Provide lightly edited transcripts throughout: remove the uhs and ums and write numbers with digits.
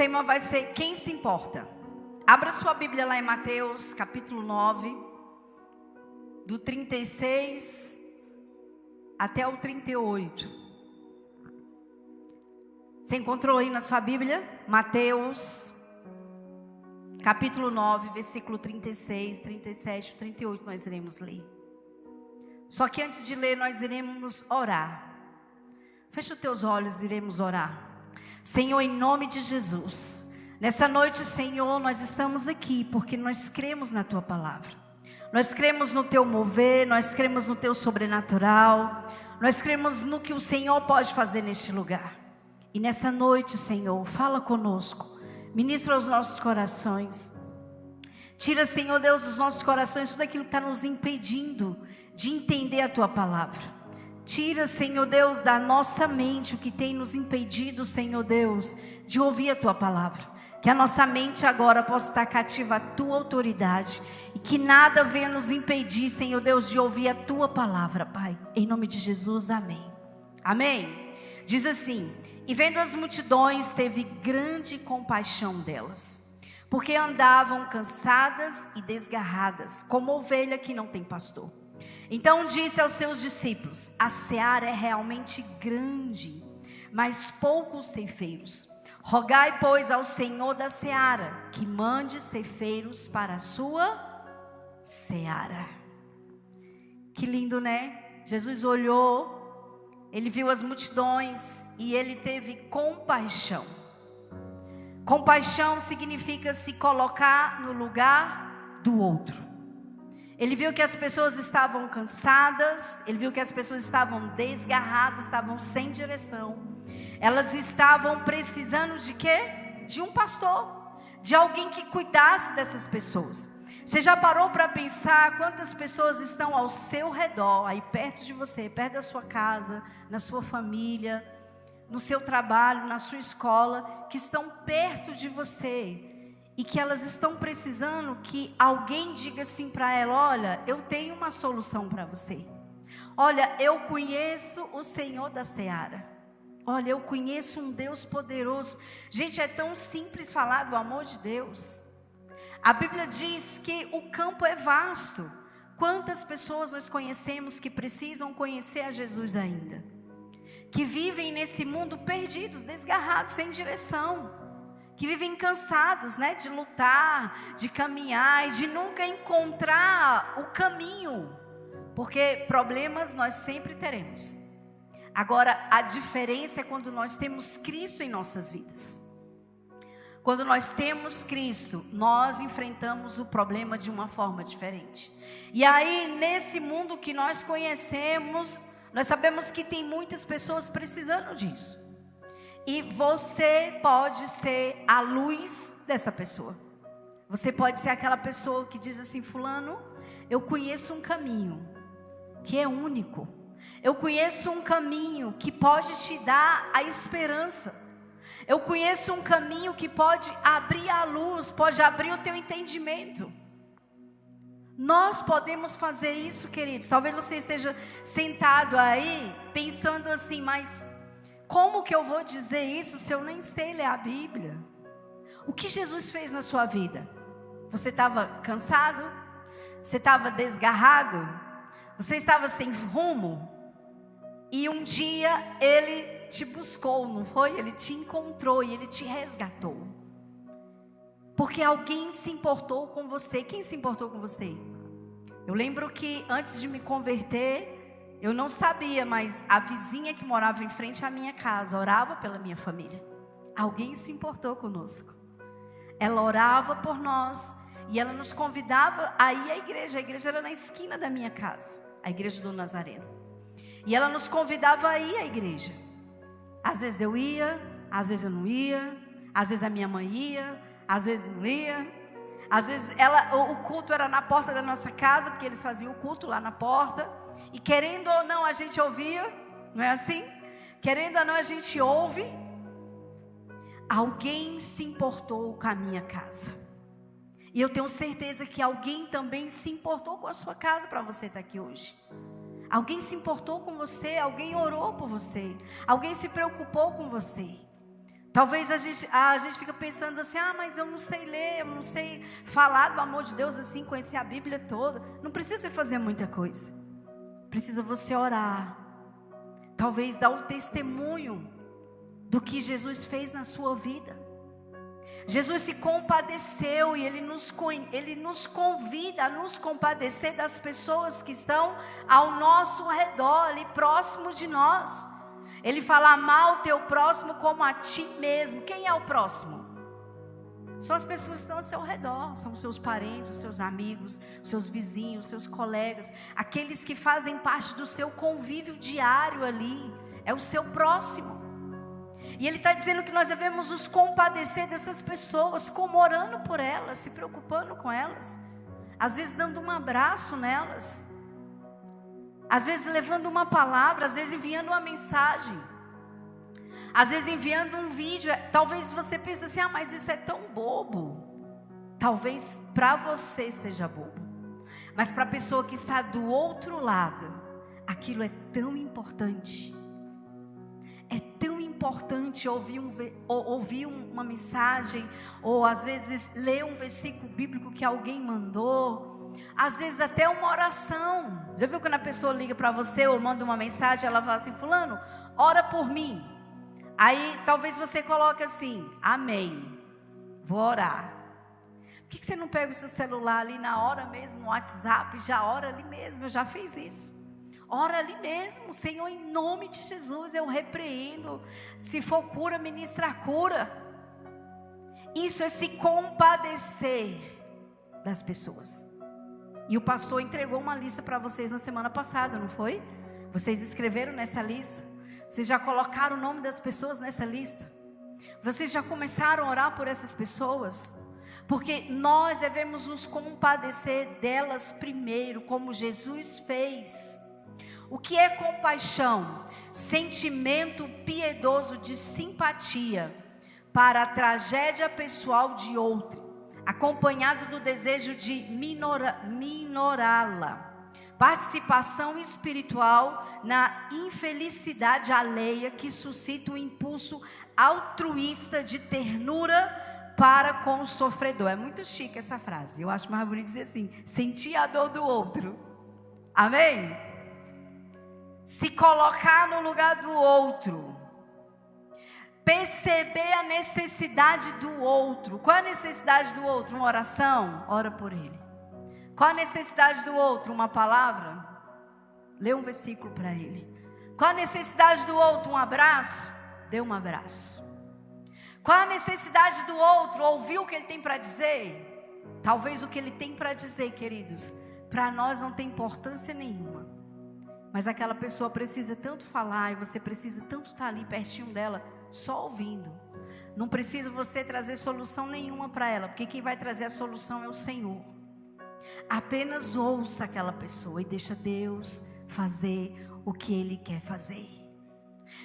tema vai ser quem se importa. Abra sua Bíblia lá em Mateus, capítulo 9, do 36 até o 38. Você encontrou aí na sua Bíblia? Mateus, capítulo 9, versículo 36, 37, 38, nós iremos ler. Só que antes de ler, nós iremos orar. Fecha os teus olhos, iremos orar. Senhor, em nome de Jesus, nessa noite, Senhor, nós estamos aqui porque nós cremos na Tua palavra. Nós cremos no Teu mover, nós cremos no Teu sobrenatural, nós cremos no que o Senhor pode fazer neste lugar. E nessa noite, Senhor, fala conosco, ministra os nossos corações. Tira, Senhor Deus, dos nossos corações tudo aquilo que está nos impedindo de entender a Tua palavra. Tira, Senhor Deus, da nossa mente o que tem nos impedido, Senhor Deus, de ouvir a Tua palavra. Que a nossa mente agora possa estar cativa à Tua autoridade e que nada venha nos impedir, Senhor Deus, de ouvir a Tua palavra, Pai. Em nome de Jesus, amém. Amém. Diz assim: e vendo as multidões, teve grande compaixão delas, porque andavam cansadas e desgarradas, como ovelha que não tem pastor. Então disse aos seus discípulos: a seara é realmente grande, mas poucos ceifeiros. Rogai, pois, ao Senhor da seara que mande ceifeiros para a sua seara. Que lindo, né? Jesus olhou, ele viu as multidões e ele teve compaixão. Compaixão significa se colocar no lugar do outro. Ele viu que as pessoas estavam cansadas, ele viu que as pessoas estavam desgarradas, estavam sem direção. Elas estavam precisando de quê? De um pastor, de alguém que cuidasse dessas pessoas. Você já parou para pensar quantas pessoas estão ao seu redor, aí perto de você, perto da sua casa, na sua família, no seu trabalho, na sua escola, que estão perto de você e que elas estão precisando que alguém diga assim para ela: olha, eu tenho uma solução para você. Olha, eu conheço o Senhor da seara. Olha, eu conheço um Deus poderoso. Gente, é tão simples falar do amor de Deus. A Bíblia diz que o campo é vasto. Quantas pessoas nós conhecemos que precisam conhecer a Jesus ainda? Que vivem nesse mundo perdidos, desgarrados, sem direção. Que vivem cansados, né, de lutar, de caminhar e de nunca encontrar o caminho. Porque problemas nós sempre teremos. Agora, a diferença é quando nós temos Cristo em nossas vidas. Quando nós temos Cristo, nós enfrentamos o problema de uma forma diferente. E aí, nesse mundo que nós conhecemos, nós sabemos que tem muitas pessoas precisando disso. E você pode ser a luz dessa pessoa. Você pode ser aquela pessoa que diz assim: fulano, eu conheço um caminho que é único. Eu conheço um caminho que pode te dar a esperança. Eu conheço um caminho que pode abrir a luz, pode abrir o teu entendimento. Nós podemos fazer isso, queridos. Talvez você esteja sentado aí pensando assim: mas como que eu vou dizer isso se eu nem sei ler a Bíblia? O que Jesus fez na sua vida? Você estava cansado? Você estava desgarrado? Você estava sem rumo? E um dia Ele te buscou, não foi? Ele te encontrou e Ele te resgatou. Porque alguém se importou com você. Quem se importou com você? Eu lembro que antes de me converter, eu não sabia, mas a vizinha que morava em frente à minha casa orava pela minha família. Alguém se importou conosco. Ela orava por nós e ela nos convidava a ir à igreja. A igreja era na esquina da minha casa, a igreja do Nazareno. E ela nos convidava a ir à igreja. Às vezes eu ia, às vezes eu não ia. Às vezes a minha mãe ia, às vezes não ia. Às vezes o culto era na porta da nossa casa, porque eles faziam o culto lá na porta. E querendo ou não a gente ouvia, não é assim? Querendo ou não a gente ouve. Alguém se importou com a minha casa. E eu tenho certeza que alguém também se importou com a sua casa para você estar aqui hoje. Alguém se importou com você, alguém orou por você, alguém se preocupou com você. Talvez a gente fica pensando assim, mas eu não sei ler, eu não sei falar do amor de Deus assim, conhecer a Bíblia toda. Não precisa fazer muita coisa. Precisa você orar. Talvez dar o testemunho do que Jesus fez na sua vida. Jesus se compadeceu e Ele nos convida a nos compadecer das pessoas que estão ao nosso redor, ali próximo de nós. Ele fala, amar o teu próximo como a ti mesmo. Quem é o próximo? São as pessoas que estão ao seu redor. São os seus parentes, os seus amigos, os seus vizinhos, os seus colegas. Aqueles que fazem parte do seu convívio diário ali. É o seu próximo. E Ele está dizendo que nós devemos nos compadecer dessas pessoas, como orando por elas, se preocupando com elas. Às vezes dando um abraço nelas. Às vezes levando uma palavra, às vezes enviando uma mensagem. Às vezes enviando um vídeo. Talvez você pense assim, mas isso é tão bobo. Talvez para você seja bobo. Mas para a pessoa que está do outro lado, aquilo é tão importante. É tão importante ouvir uma mensagem, ou às vezes ler um versículo bíblico que alguém mandou. Às vezes até uma oração. Já viu quando a pessoa liga para você ou manda uma mensagem, ela fala assim, fulano, ora por mim. Aí talvez você coloque assim, amém, vou orar. Por que você não pega o seu celular ali na hora mesmo, no WhatsApp, já ora ali mesmo? Eu já fiz isso. Ora ali mesmo, Senhor, em nome de Jesus, eu repreendo. Se for cura, ministra a cura. Isso é se compadecer das pessoas. E o pastor entregou uma lista para vocês na semana passada, não foi? Vocês escreveram nessa lista? Vocês já colocaram o nome das pessoas nessa lista? Vocês já começaram a orar por essas pessoas? Porque nós devemos nos compadecer delas primeiro, como Jesus fez. O que é compaixão? Sentimento piedoso de simpatia para a tragédia pessoal de outro, acompanhado do desejo de minorá-la. Participação espiritual na infelicidade alheia que suscita um impulso altruísta de ternura para com o sofredor. É muito chique essa frase. Eu acho mais bonito dizer assim, sentir a dor do outro. Amém? Se colocar no lugar do outro. Perceber a necessidade do outro. Qual é a necessidade do outro? Uma oração? Ora por ele. Qual a necessidade do outro? Uma palavra? Lê um versículo para ele. Qual a necessidade do outro? Um abraço? Dê um abraço. Qual a necessidade do outro? Ouvir o que ele tem para dizer? Talvez o que ele tem para dizer, queridos, para nós não tem importância nenhuma. Mas aquela pessoa precisa tanto falar e você precisa tanto estar ali pertinho dela, só ouvindo. Não precisa você trazer solução nenhuma para ela, porque quem vai trazer a solução é o Senhor. Apenas ouça aquela pessoa e deixa Deus fazer o que Ele quer fazer.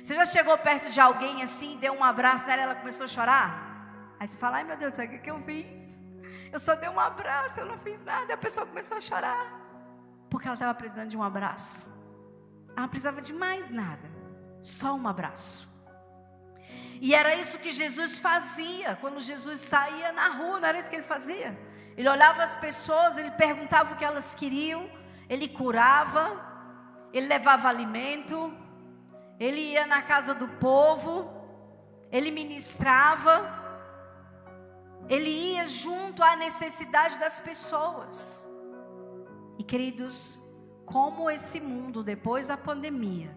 Você já chegou perto de alguém assim, deu um abraço nela e ela começou a chorar? Aí você fala, ai meu Deus, sabe o que eu fiz? Eu só dei um abraço, eu não fiz nada. E a pessoa começou a chorar, porque ela estava precisando de um abraço. Ela não precisava de mais nada, só um abraço. E era isso que Jesus fazia, quando Jesus saía na rua, não era isso que Ele fazia? Ele olhava as pessoas, Ele perguntava o que elas queriam, Ele curava, Ele levava alimento, Ele ia na casa do povo, Ele ministrava, Ele ia junto à necessidade das pessoas. E queridos, como esse mundo depois da pandemia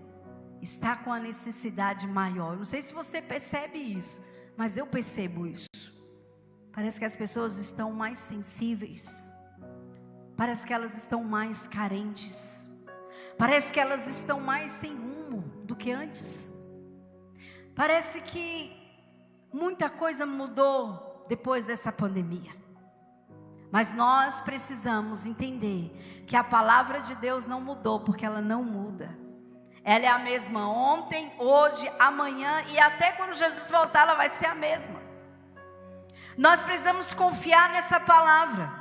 está com a necessidade maior. Eu não sei se você percebe isso, mas eu percebo isso. Parece que as pessoas estão mais sensíveis. Parece que elas estão mais carentes. Parece que elas estão mais sem rumo do que antes. Parece que muita coisa mudou depois dessa pandemia. Mas nós precisamos entender que a palavra de Deus não mudou, porque ela não muda. Ela é a mesma ontem, hoje, amanhã e até quando Jesus voltar ela vai ser a mesma. Nós precisamos confiar nessa palavra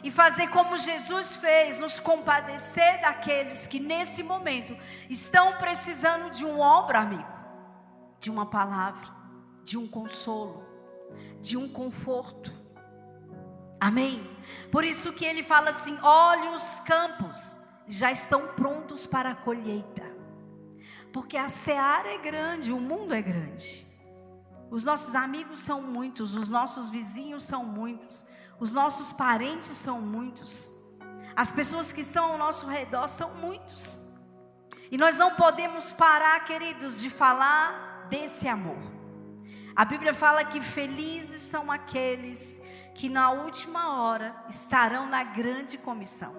e fazer como Jesus fez, nos compadecer daqueles que nesse momento estão precisando de um ombro amigo, de uma palavra, de um consolo, de um conforto. Amém? Por isso que ele fala assim: olhe os campos, já estão prontos para a colheita. Porque a seara é grande, o mundo é grande. Os nossos amigos são muitos, os nossos vizinhos são muitos, os nossos parentes são muitos. As pessoas que estão ao nosso redor são muitos. E nós não podemos parar, queridos, de falar desse amor. A Bíblia fala que felizes são aqueles que na última hora estarão na grande comissão.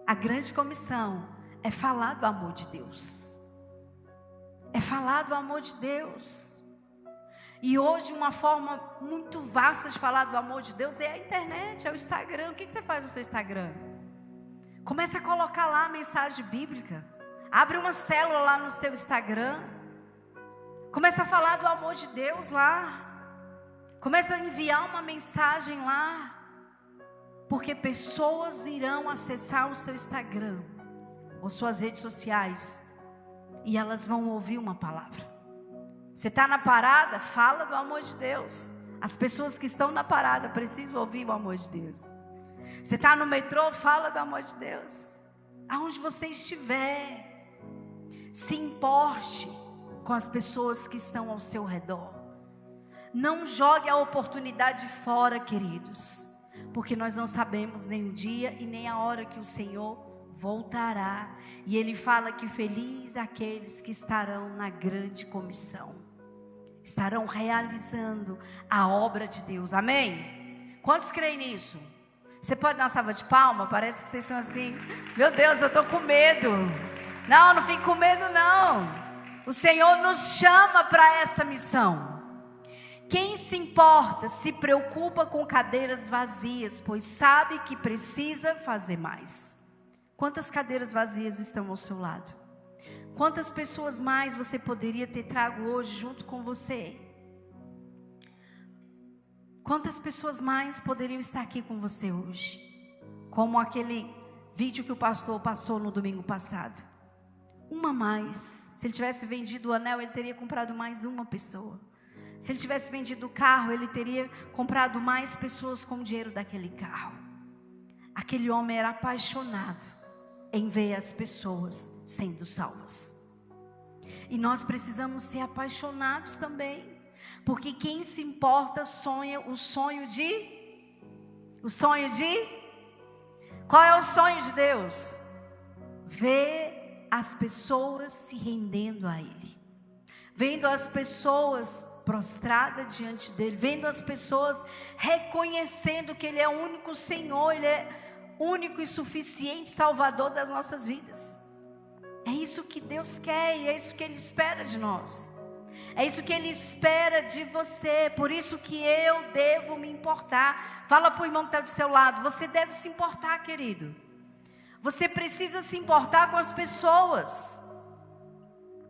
A grande comissão é falar do amor de Deus. É falar do amor de Deus. E hoje uma forma muito vasta de falar do amor de Deus é a internet, é o Instagram. O que você faz no seu Instagram? Começa a colocar lá a mensagem bíblica. Abre uma célula lá no seu Instagram. Começa a falar do amor de Deus lá. Começa a enviar uma mensagem lá. Porque pessoas irão acessar o seu Instagram ou suas redes sociais e elas vão ouvir uma palavra. Você está na parada? Fala do amor de Deus. As pessoas que estão na parada precisam ouvir o amor de Deus. Você está no metrô? Fala do amor de Deus. Aonde você estiver, se importe com as pessoas que estão ao seu redor. Não jogue a oportunidade fora, queridos, porque nós não sabemos nem o dia e nem a hora que o Senhor voltará. E Ele fala que feliz aqueles que estarão na grande comissão, estarão realizando a obra de Deus. Amém? Quantos creem nisso? Você pode dar uma salva de palma? Parece que vocês estão assim: meu Deus, eu estou com medo. Não fique com medo não. O Senhor nos chama para essa missão. Quem se importa, se preocupa com cadeiras vazias, pois sabe que precisa fazer mais. Quantas cadeiras vazias estão ao seu lado? Quantas pessoas mais você poderia ter trago hoje junto com você? Quantas pessoas mais poderiam estar aqui com você hoje? Como aquele vídeo que o pastor passou no domingo passado. Uma mais. Se ele tivesse vendido o anel, ele teria comprado mais uma pessoa. Se ele tivesse vendido o carro, ele teria comprado mais pessoas com o dinheiro daquele carro. Aquele homem era apaixonado em ver as pessoas sendo salvas. E nós precisamos ser apaixonados também. Porque quem se importa sonha o sonho de... Qual é o sonho de Deus? Ver as pessoas se rendendo a Ele. Vendo as pessoas prostradas diante dEle. Vendo as pessoas reconhecendo que Ele é o único Senhor. Ele é único e suficiente Salvador das nossas vidas. É isso que Deus quer e é isso que Ele espera de nós. É isso que Ele espera de você. Por isso que eu devo me importar. Fala para o irmão que está do seu lado: você deve se importar, querido. Você precisa se importar com as pessoas.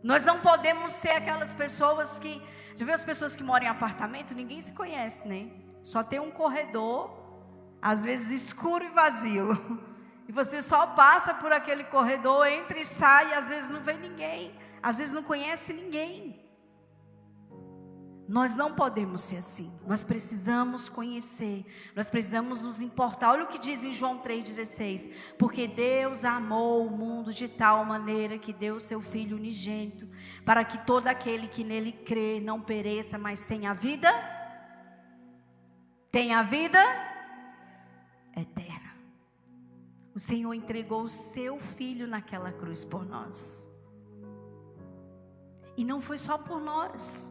Nós não podemos ser aquelas pessoas que... Já viu as pessoas que moram em apartamento? Ninguém se conhece, né? Só tem um corredor, às vezes escuro e vazio. E você só passa por aquele corredor, entra e sai, e às vezes não vê ninguém. Às vezes não conhece ninguém. Nós não podemos ser assim. Nós precisamos conhecer. Nós precisamos nos importar. Olha o que diz em João 3,16. Porque Deus amou o mundo de tal maneira que deu o seu Filho unigênito, para que todo aquele que nele crê não pereça, mas tenha vida. Tenha vida eterna. O Senhor entregou o seu Filho naquela cruz por nós. E não foi só por nós.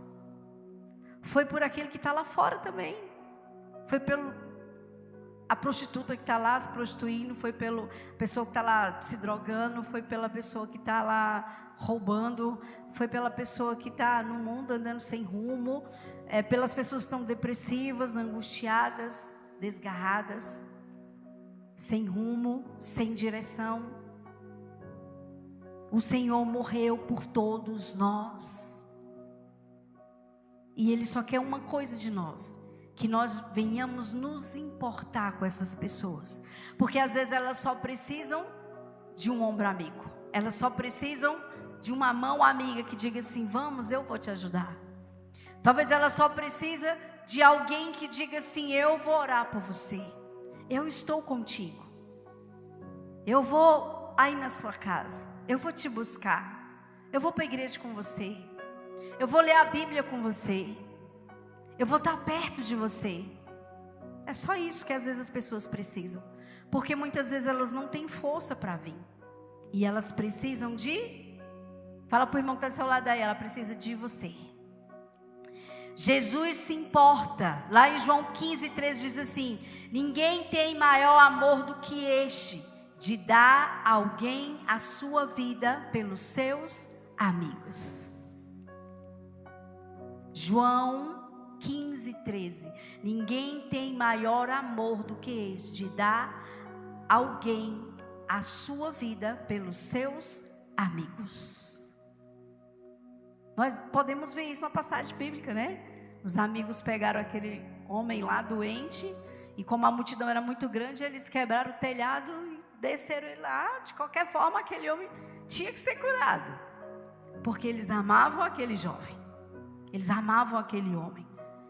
Foi por aquele que está lá fora também. Foi pelo a prostituta que está lá se prostituindo. Foi pela pessoa que está lá se drogando. Foi pela pessoa que está lá roubando. Foi pela pessoa que está no mundo andando sem rumo. Pelas pessoas que estão depressivas, angustiadas, desgarradas, sem rumo, sem direção. O Senhor morreu por todos nós. E Ele só quer uma coisa de nós: que nós venhamos nos importar com essas pessoas. Porque às vezes elas só precisam de um ombro amigo. Elas só precisam de uma mão amiga que diga assim: vamos, eu vou te ajudar. Talvez ela só precisa de alguém que diga assim: eu vou orar por você, eu estou contigo, eu vou aí na sua casa, eu vou te buscar, eu vou para a igreja com você, eu vou ler a Bíblia com você, eu vou estar perto de você. É só isso que às vezes as pessoas precisam, porque muitas vezes elas não têm força para vir, e elas precisam de... Fala para o irmão que está do seu lado aí, ela precisa de você. Jesus se importa. Lá em João 15:13 diz assim: ninguém tem maior amor do que este, de dar a alguém a sua vida pelos seus amigos. João 15:13. Ninguém tem maior amor do que este, de dar a alguém a sua vida pelos seus amigos. Nós podemos ver isso na passagem bíblica, né? Os amigos pegaram aquele homem lá doente, e como a multidão era muito grande, eles quebraram o telhado e desceram ele lá. De qualquer forma, aquele homem tinha que ser curado, porque eles amavam aquele jovem, eles amavam aquele homem,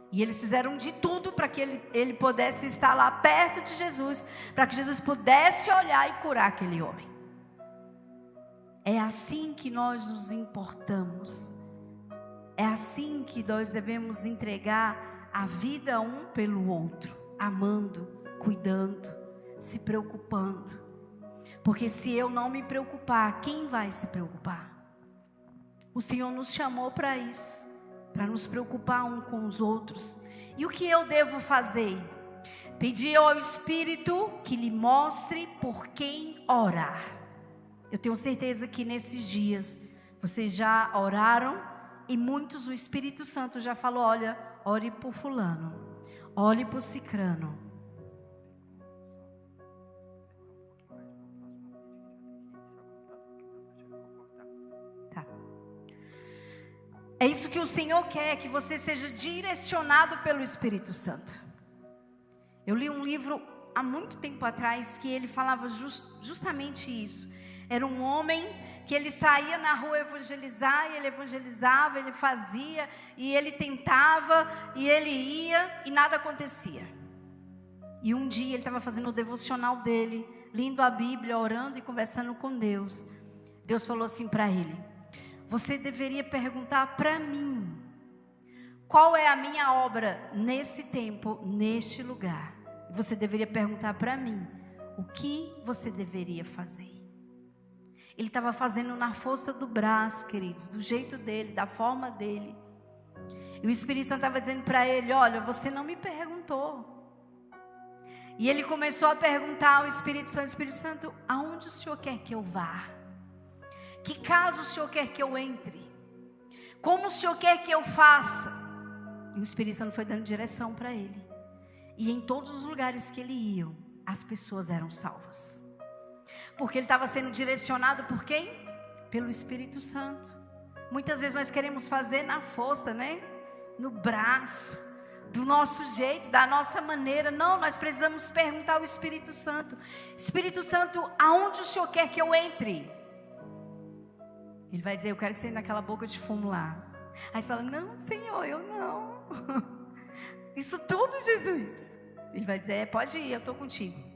e eles fizeram de tudo para que ele pudesse estar lá perto de Jesus, para que Jesus pudesse olhar e curar aquele homem. É assim que nós nos importamos. É assim que nós devemos entregar a vida um pelo outro, amando, cuidando, se preocupando. Porque se eu não me preocupar, quem vai se preocupar? O Senhor nos chamou para isso, para nos preocupar um com os outros. E o que eu devo fazer? Pedir ao Espírito que lhe mostre por quem orar. Eu tenho certeza que nesses dias vocês já oraram, e muitos, o Espírito Santo já falou: olha, ore por fulano, ore por cicrano. Tá. É isso que o Senhor quer, que você seja direcionado pelo Espírito Santo. Eu li um livro há muito tempo atrás que ele falava justamente isso. Era um homem que ele saía na rua evangelizar, e ele evangelizava, ele fazia, e ele tentava, e ele ia, e nada acontecia. E um dia ele estava fazendo o devocional dele, lendo a Bíblia, orando e conversando com Deus. Deus falou assim para ele: você deveria perguntar para mim, qual é a minha obra nesse tempo, neste lugar. Você deveria perguntar para mim, o que você deveria fazer. Ele estava fazendo na força do braço, queridos, do jeito dele, da forma dele. E o Espírito Santo estava dizendo para ele: olha, você não me perguntou. E ele começou a perguntar ao Espírito Santo, aonde o Senhor quer que eu vá? Que casa o Senhor quer que eu entre? Como o Senhor quer que eu faça? E o Espírito Santo foi dando direção para ele. E em todos os lugares que ele ia, as pessoas eram salvas. Porque ele estava sendo direcionado por quem? Pelo Espírito Santo. Muitas vezes nós queremos fazer na força, né? No braço, do nosso jeito, da nossa maneira. Não, nós precisamos perguntar ao Espírito Santo: Espírito Santo, aonde o Senhor quer que eu entre? Ele vai dizer: eu quero que você entre naquela boca de fumo lá. Aí você fala: não, Senhor, eu não. Isso tudo, Jesus. Ele vai dizer: pode ir, eu estou contigo.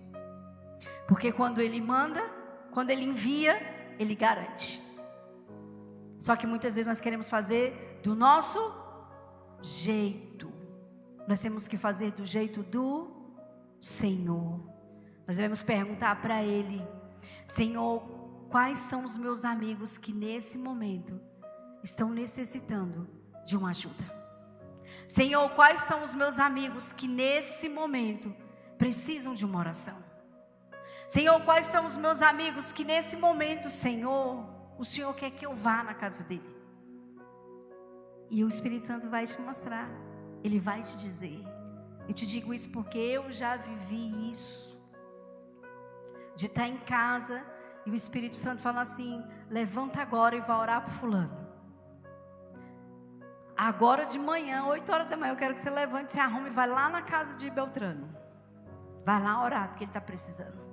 Porque quando ele manda, quando ele envia, ele garante. Só que muitas vezes nós queremos fazer do nosso jeito. Nós temos que fazer do jeito do Senhor. Nós devemos perguntar para ele: Senhor, quais são os meus amigos que nesse momento estão necessitando de uma ajuda? Senhor, quais são os meus amigos que nesse momento precisam de uma oração? Senhor, quais são os meus amigos que nesse momento, Senhor, o Senhor quer que eu vá na casa dele? E o Espírito Santo vai te mostrar. Ele vai te dizer. Eu te digo isso porque eu já vivi isso. De estar em casa e o Espírito Santo fala assim: levanta agora e vai orar para fulano. Agora de manhã, 8 horas da manhã, eu quero que você levante, se arrume e vai lá na casa de Beltrano. Vai lá orar, porque ele está precisando.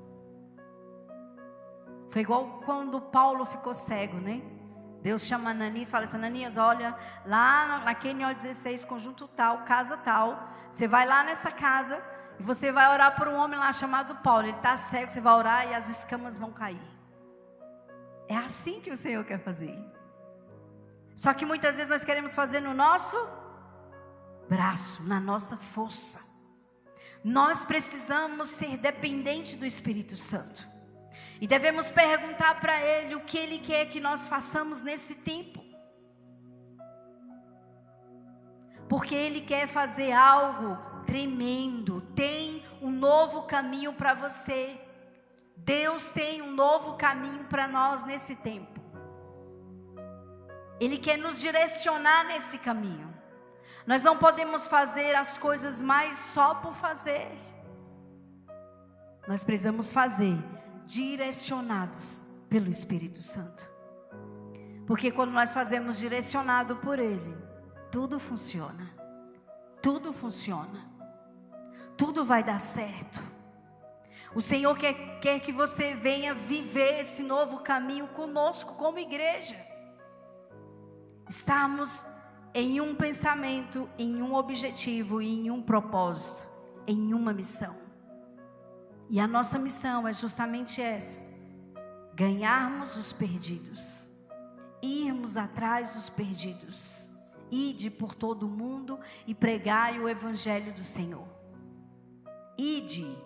Foi igual quando Paulo ficou cego, né? Deus chama Ananias e fala assim: Ananias, olha, lá na QNO 16, conjunto tal, casa tal, você vai lá nessa casa e você vai orar por um homem lá chamado Paulo. Ele está cego, você vai orar e as escamas vão cair. É assim que o Senhor quer fazer. Só que muitas vezes nós queremos fazer no nosso braço, na nossa força. Nós precisamos ser dependentes do Espírito Santo. E devemos perguntar para Ele o que Ele quer que nós façamos nesse tempo. Porque Ele quer fazer algo tremendo. Tem um novo caminho para você. Deus tem um novo caminho para nós nesse tempo. Ele quer nos direcionar nesse caminho. Nós não podemos fazer as coisas mais só por fazer. Nós precisamos fazer direcionados pelo Espírito Santo. Porque quando nós fazemos direcionado por Ele, tudo funciona. Tudo funciona. Tudo vai dar certo. O Senhor quer que você venha viver esse novo caminho conosco como igreja. Estamos em um pensamento, em um objetivo e em um propósito, em uma missão. E a nossa missão é justamente essa: ganharmos os perdidos, irmos atrás dos perdidos, ide por todo o mundo e pregai o evangelho do Senhor. Ide.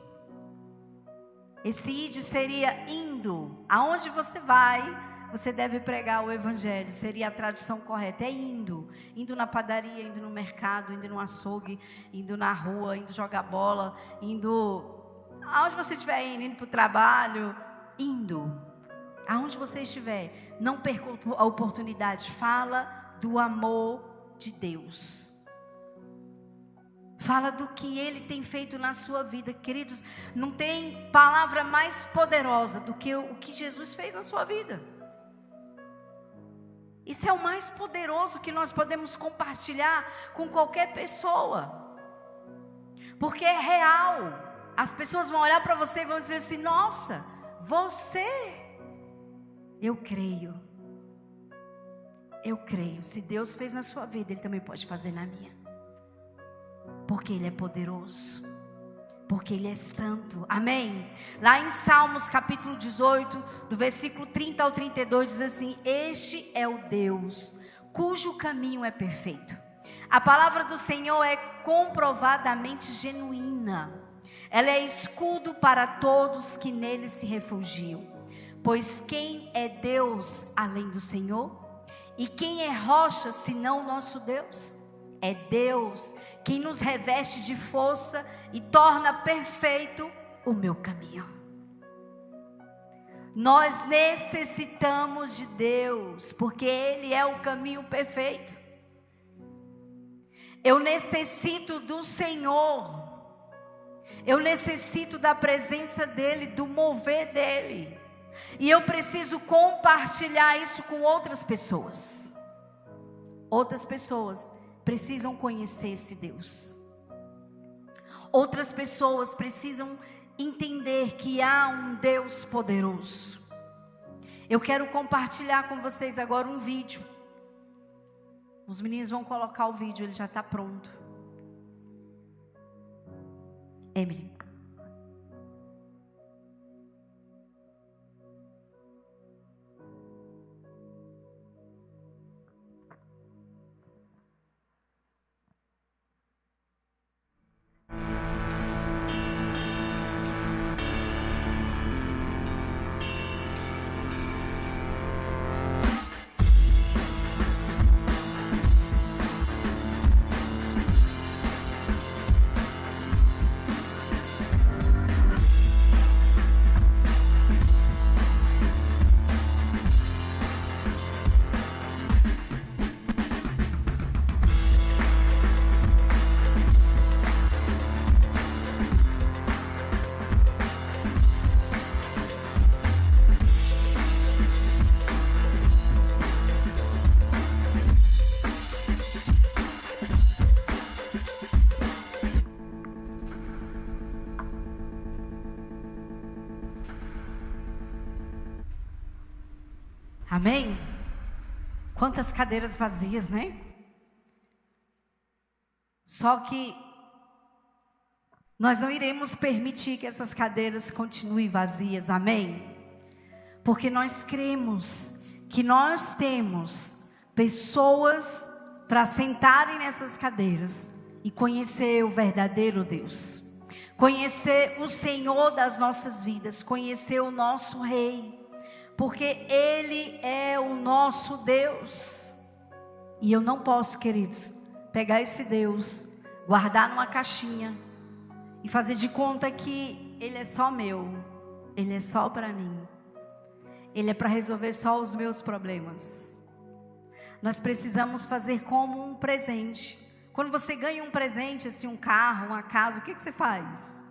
Esse ide seria indo. Aonde você vai, você deve pregar o evangelho. Seria a tradução correta, é indo. Indo na padaria, indo no mercado, indo no açougue, indo na rua, indo jogar bola, indo aonde você estiver indo para o trabalho, indo. Aonde você estiver, não perca a oportunidade. Fala do amor de Deus. Fala do que Ele tem feito na sua vida. Queridos, não tem palavra mais poderosa do que o que Jesus fez na sua vida. Isso é o mais poderoso que nós podemos compartilhar com qualquer pessoa. Porque é real. As pessoas vão olhar para você e vão dizer assim: nossa, você. Eu creio. Eu creio. Se Deus fez na sua vida, Ele também pode fazer na minha. Porque Ele é poderoso. Porque Ele é santo. Amém? Lá em Salmos capítulo 18, do versículo 30 ao 32, diz assim: este é o Deus cujo caminho é perfeito. A palavra do Senhor é comprovadamente genuína. Ela é escudo para todos que nele se refugiam. Pois quem é Deus além do Senhor? E quem é rocha senão o nosso Deus? É Deus quem nos reveste de força e torna perfeito o meu caminho. Nós necessitamos de Deus, porque Ele é o caminho perfeito. Eu necessito do Senhor. Eu necessito da presença dEle, do mover dEle. E eu preciso compartilhar isso com outras pessoas. Outras pessoas precisam conhecer esse Deus. Outras pessoas precisam entender que há um Deus poderoso. Eu quero compartilhar com vocês agora um vídeo. Os meninos vão colocar o vídeo, ele já está pronto. Emily. Amém? Quantas cadeiras vazias, né? Só que nós não iremos permitir que essas cadeiras continuem vazias, amém? Porque nós cremos que nós temos pessoas para sentarem nessas cadeiras e conhecer o verdadeiro Deus, conhecer o Senhor das nossas vidas, conhecer o nosso Rei, porque Ele é o nosso Deus. E eu não posso, queridos, pegar esse Deus, guardar numa caixinha e fazer de conta que Ele é só meu, Ele é só para mim, Ele é para resolver só os meus problemas. Nós precisamos fazer como um presente. Quando você ganha um presente, assim, um carro, uma casa, o que você faz?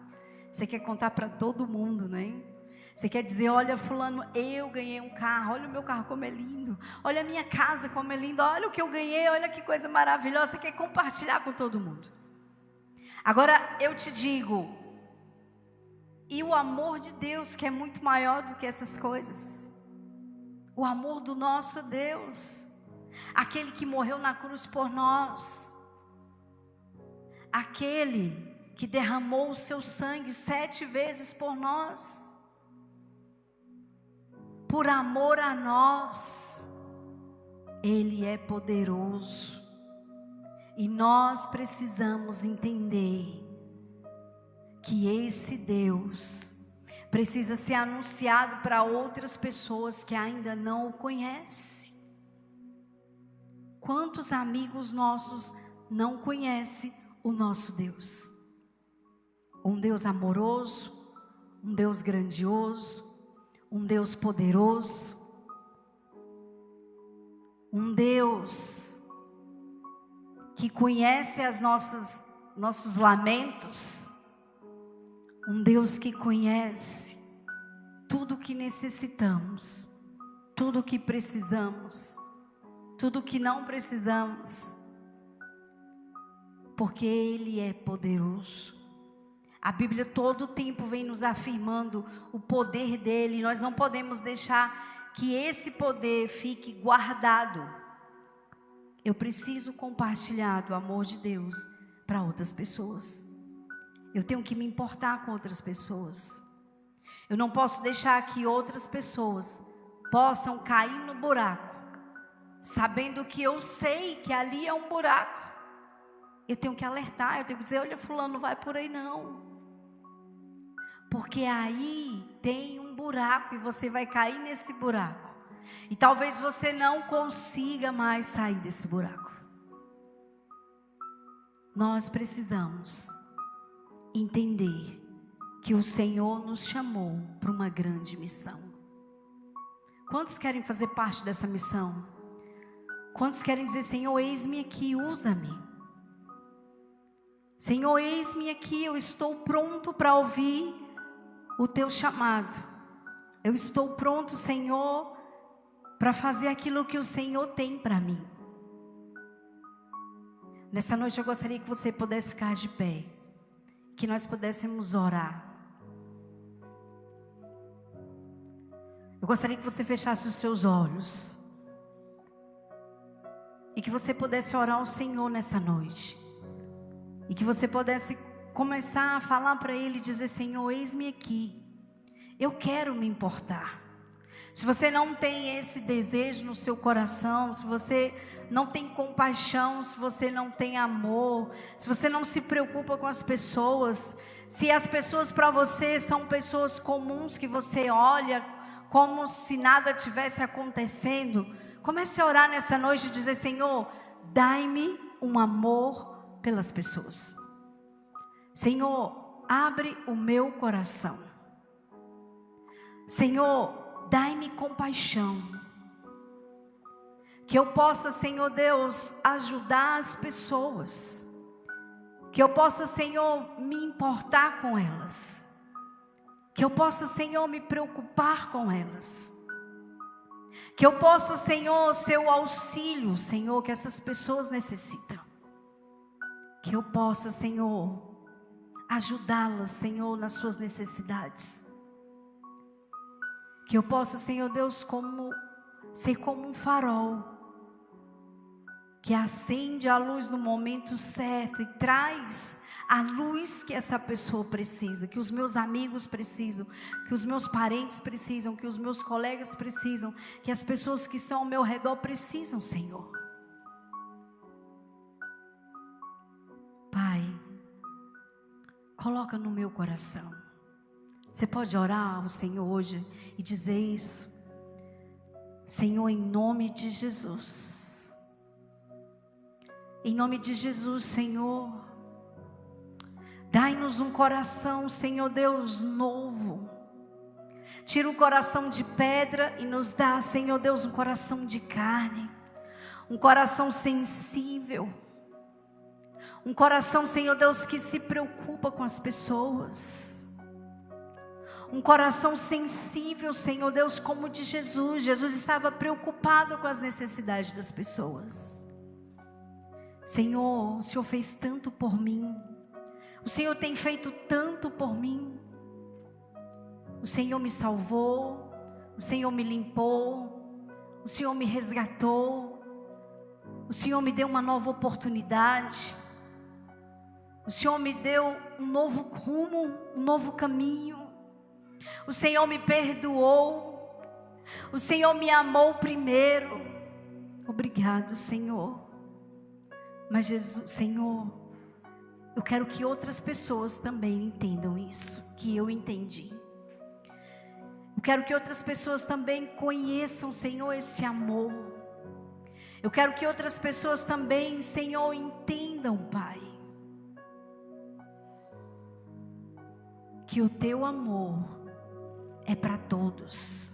Você quer contar para todo mundo, né? Você quer dizer, olha fulano, eu ganhei um carro, olha o meu carro como é lindo, olha a minha casa como é linda, olha o que eu ganhei, olha que coisa maravilhosa. Você quer compartilhar com todo mundo. Agora eu te digo, e o amor de Deus, que é muito maior do que essas coisas, o amor do nosso Deus, aquele que morreu na cruz por nós, aquele que derramou o seu sangue 7 vezes por nós, por amor a nós, Ele é poderoso. E nós precisamos entender que esse Deus precisa ser anunciado para outras pessoas que ainda não o conhecem. Quantos amigos nossos não conhecem o nosso Deus? Um Deus amoroso, um Deus grandioso, um Deus poderoso, um Deus que conhece nossos lamentos, um Deus que conhece tudo o que necessitamos, tudo o que precisamos, tudo o que não precisamos, porque Ele é poderoso. A Bíblia todo o tempo vem nos afirmando o poder dEle. Nós não podemos deixar que esse poder fique guardado. Eu preciso compartilhar do amor de Deus para outras pessoas. Eu tenho que me importar com outras pessoas. Eu não posso deixar que outras pessoas possam cair no buraco, sabendo que eu sei que ali é um buraco. Eu tenho que alertar, eu tenho que dizer, olha fulano, não vai por aí não, porque aí tem um buraco e você vai cair nesse buraco. E talvez você não consiga mais sair desse buraco. Nós precisamos entender que o Senhor nos chamou para uma grande missão. Quantos querem fazer parte dessa missão? Quantos querem dizer, Senhor, eis-me aqui, usa-me. Senhor, eis-me aqui, eu estou pronto para ouvir o teu chamado. Eu estou pronto, Senhor, para fazer aquilo que o Senhor tem para mim. Nessa noite eu gostaria que você pudesse ficar de pé, que nós pudéssemos orar. Eu gostaria que você fechasse os seus olhos e que você pudesse orar ao Senhor nessa noite, e que você pudesse começar a falar para Ele, dizer, Senhor, eis-me aqui, eu quero me importar. Se você não tem esse desejo no seu coração, se você não tem compaixão, se você não tem amor, se você não se preocupa com as pessoas, se as pessoas para você são pessoas comuns que você olha como se nada tivesse acontecendo, comece a orar nessa noite e dizer, Senhor, dai-me um amor pelas pessoas. Senhor, abre o meu coração. Senhor, dai-me compaixão, que eu possa, Senhor Deus, ajudar as pessoas, que eu possa, Senhor, me importar com elas, que eu possa, Senhor, me preocupar com elas, que eu possa, Senhor, ser o auxílio, Senhor, que essas pessoas necessitam, que eu possa, Senhor, ajudá-las, Senhor, nas suas necessidades. Que eu possa, Senhor Deus, ser como um farol que acende a luz no momento certo e traz a luz que essa pessoa precisa, que os meus amigos precisam, que os meus parentes precisam, que os meus colegas precisam, que as pessoas que estão ao meu redor precisam, Senhor. Pai, coloca no meu coração. Você pode orar ao Senhor hoje e dizer isso? Senhor, em nome de Jesus. Em nome de Jesus, Senhor. Dai-nos um coração, Senhor Deus, novo. Tira o coração de pedra e nos dá, Senhor Deus, um coração de carne. Um coração sensível. Um coração, Senhor Deus, que se preocupa com as pessoas. Um coração sensível, Senhor Deus, como o de Jesus. Jesus estava preocupado com as necessidades das pessoas. Senhor, o Senhor fez tanto por mim. O Senhor tem feito tanto por mim. O Senhor me salvou. O Senhor me limpou. O Senhor me resgatou. O Senhor me deu uma nova oportunidade. O Senhor me deu um novo rumo, um novo caminho. O Senhor me perdoou. O Senhor me amou primeiro. Obrigado, Senhor. Mas Jesus, Senhor, eu quero que outras pessoas também entendam isso, que eu entendi. Eu quero que outras pessoas também conheçam, Senhor, esse amor. Eu quero que outras pessoas também, Senhor, entendam, Pai, que o Teu amor é para todos,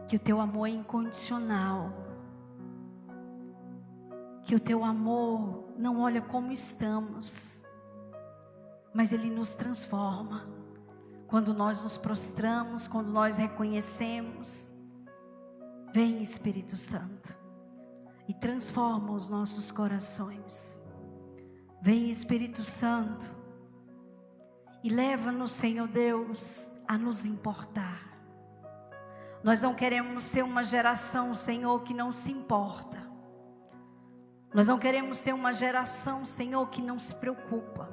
que o Teu amor é incondicional, que o Teu amor não olha como estamos, mas Ele nos transforma, quando nós nos prostramos, quando nós reconhecemos. Vem, Espírito Santo, e transforma os nossos corações. Vem, Espírito Santo, e leva-nos, Senhor Deus, a nos importar. Nós não queremos ser uma geração, Senhor, que não se importa. Nós não queremos ser uma geração, Senhor, que não se preocupa.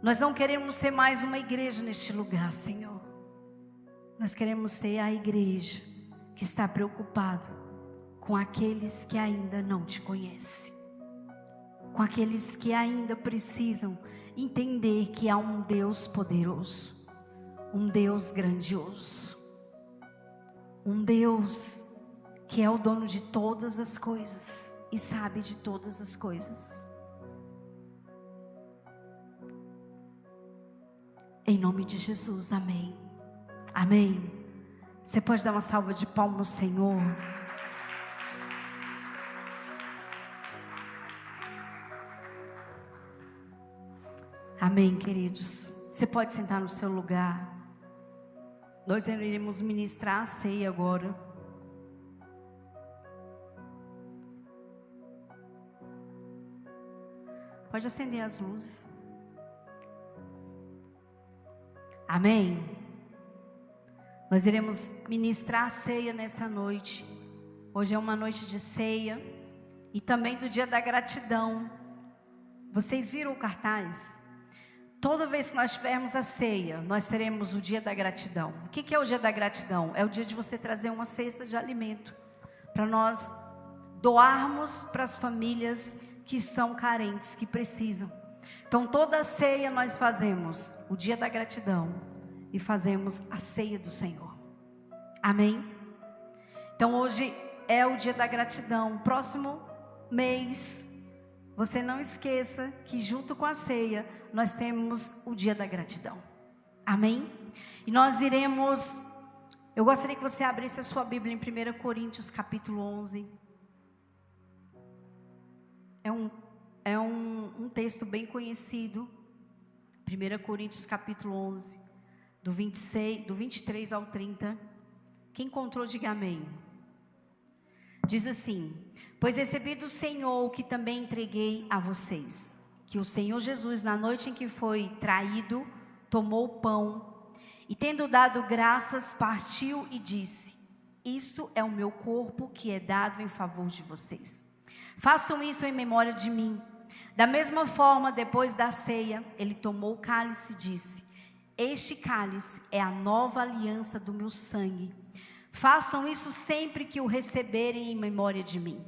Nós não queremos ser mais uma igreja neste lugar, Senhor. Nós queremos ser a igreja que está preocupado com aqueles que ainda não te conhecem, com aqueles que ainda precisam entender que há um Deus poderoso, um Deus grandioso, um Deus que é o dono de todas as coisas e sabe de todas as coisas. Em nome de Jesus, amém. Amém. Você pode dar uma salva de palmas ao Senhor? Amém, queridos. Você pode sentar no seu lugar. Nós iremos ministrar a ceia agora. Pode acender as luzes. Amém. Nós iremos ministrar a ceia nessa noite. Hoje é uma noite de ceia e também do dia da gratidão. Vocês viram o cartaz? Toda vez que nós tivermos a ceia, nós teremos o dia da gratidão. O que é o dia da gratidão? É o dia de você trazer uma cesta de alimento para nós doarmos para as famílias que são carentes, que precisam. Então toda a ceia nós fazemos o dia da gratidão e fazemos a ceia do Senhor. Amém? Então hoje é o dia da gratidão. Próximo mês, você não esqueça que junto com a ceia nós temos o dia da gratidão. Amém? E nós iremos, eu gostaria que você abrisse a sua Bíblia em 1 Coríntios capítulo 11. É um texto bem conhecido. 1 Coríntios capítulo 11, do 23 ao 30. Quem encontrou, diga amém. Diz assim: pois recebi do Senhor o que também entreguei a vocês, que o Senhor Jesus, na noite em que foi traído, tomou o pão e, tendo dado graças, partiu e disse: isto é o meu corpo que é dado em favor de vocês. Façam isso em memória de mim. Da mesma forma, depois da ceia, ele tomou o cálice e disse: este cálice é a nova aliança do meu sangue. Façam isso sempre que o receberem em memória de mim.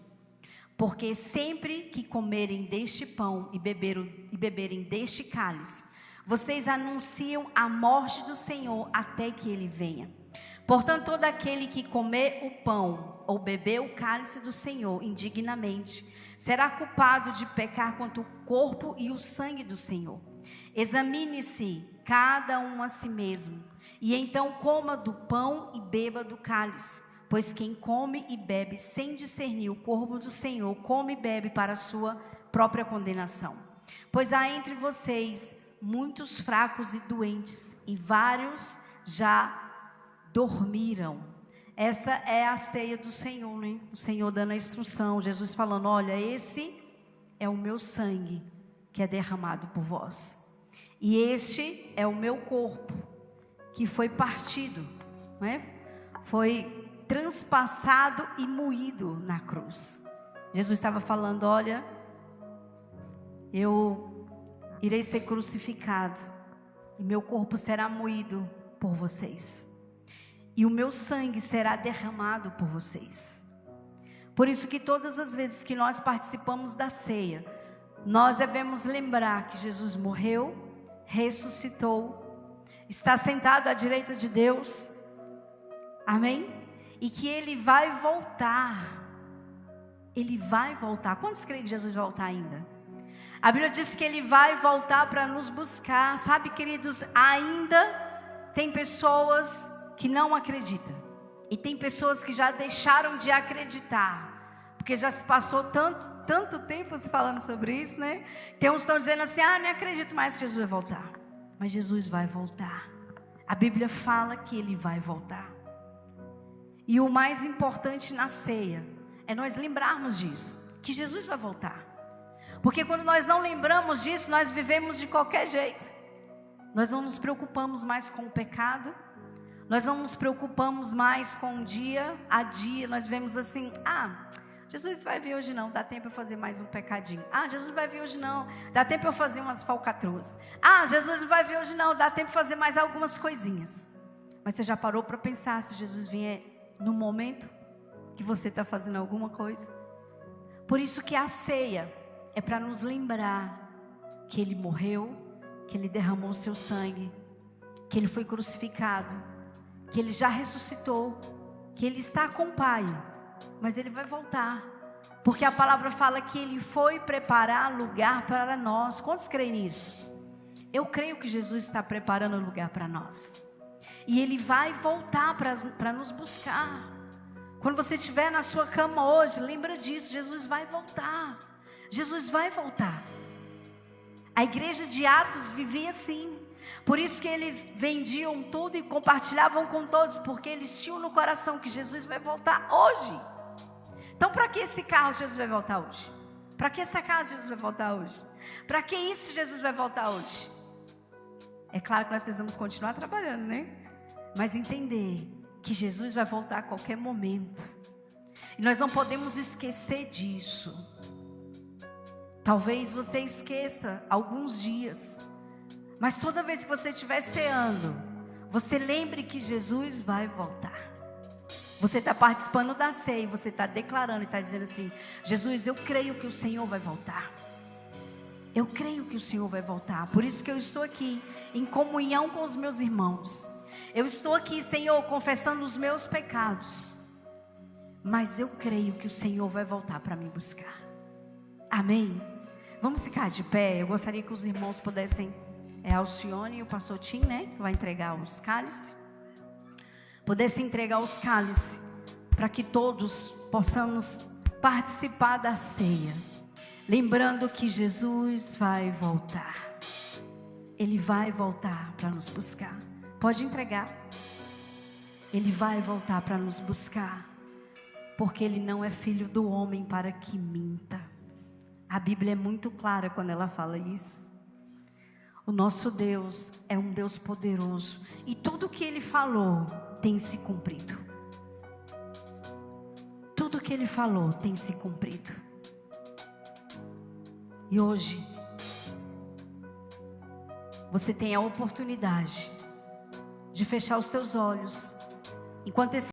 Porque sempre que comerem deste pão e beberem deste cálice, vocês anunciam a morte do Senhor até que ele venha. Portanto, todo aquele que comer o pão ou beber o cálice do Senhor indignamente, será culpado de pecar contra o corpo e o sangue do Senhor. Examine-se cada um a si mesmo, e então coma do pão e beba do cálice. Pois quem come e bebe sem discernir o corpo do Senhor, come e bebe para a sua própria condenação. Pois há entre vocês muitos fracos e doentes, e vários já dormiram. Essa é a ceia do Senhor, né? O Senhor dando a instrução, Jesus falando: olha, esse é o meu sangue que é derramado por vós. E este é o meu corpo que foi partido, não é? Foi transpassado e moído na cruz. Jesus estava falando: olha, eu irei ser crucificado e meu corpo será moído por vocês, e o meu sangue será derramado por vocês. Por isso que todas as vezes que nós participamos da ceia, nós devemos lembrar que Jesus morreu, ressuscitou, está sentado à direita de Deus, amém? E que Ele vai voltar. Ele vai voltar. Quantos creem que Jesus vai voltar ainda? A Bíblia diz que Ele vai voltar para nos buscar. Sabe, queridos, ainda tem pessoas que não acreditam. E tem pessoas que já deixaram de acreditar. Porque já se passou tanto tempo se falando sobre isso, né? Tem uns que estão dizendo assim: ah, não acredito mais que Jesus vai voltar. Mas Jesus vai voltar. A Bíblia fala que Ele vai voltar. E o mais importante na ceia é nós lembrarmos disso, que Jesus vai voltar. Porque quando nós não lembramos disso, nós vivemos de qualquer jeito. Nós não nos preocupamos mais com o pecado, nós não nos preocupamos mais com o dia a dia. Nós vemos assim: ah, Jesus vai vir hoje não, dá tempo eu fazer mais um pecadinho. Ah, Jesus vai vir hoje não, dá tempo eu fazer umas falcatruas. Ah, Jesus vai vir hoje não, dá tempo eu fazer mais algumas coisinhas. Mas você já parou para pensar se Jesus vier no momento que você está fazendo alguma coisa? Por isso que a ceia é para nos lembrar que Ele morreu, que Ele derramou o seu sangue, que Ele foi crucificado, que Ele já ressuscitou, que Ele está com o Pai, mas Ele vai voltar, porque a palavra fala que Ele foi preparar lugar para nós. Quantos creem nisso? Eu creio que Jesus está preparando lugar para nós, e Ele vai voltar para nos buscar. Quando você estiver na sua cama hoje, lembra disso, Jesus vai voltar. Jesus vai voltar. A igreja de Atos vivia assim. Por isso que eles vendiam tudo e compartilhavam com todos, porque eles tinham no coração que Jesus vai voltar hoje. Então, para que esse carro Jesus vai voltar hoje? Para que essa casa Jesus vai voltar hoje? Para que isso Jesus vai voltar hoje? É claro que nós precisamos continuar trabalhando, né? Mas entender que Jesus vai voltar a qualquer momento. E nós não podemos esquecer disso. Talvez você esqueça alguns dias, mas toda vez que você estiver ceando, você lembre que Jesus vai voltar. Você está participando da ceia, você está declarando e está dizendo assim: Jesus, eu creio que o Senhor vai voltar. Eu creio que o Senhor vai voltar. Por isso que eu estou aqui em comunhão com os meus irmãos. Eu estou aqui, Senhor, confessando os meus pecados. Mas eu creio que o Senhor vai voltar para me buscar. Amém? Vamos ficar de pé. Eu gostaria que os irmãos pudessem, Alcione e o pastor Tim, né, que vai entregar os cálices, pudessem entregar os cálices, para que todos possamos participar da ceia, lembrando que Jesus vai voltar. Ele vai voltar para nos buscar. Pode entregar. Ele vai voltar para nos buscar, porque Ele não é filho do homem para que minta. A Bíblia é muito clara quando ela fala isso. O nosso Deus é um Deus poderoso, e tudo que Ele falou tem se cumprido. Tudo que Ele falou tem se cumprido. E hoje, você tem a oportunidade de fechar os teus olhos, enquanto esse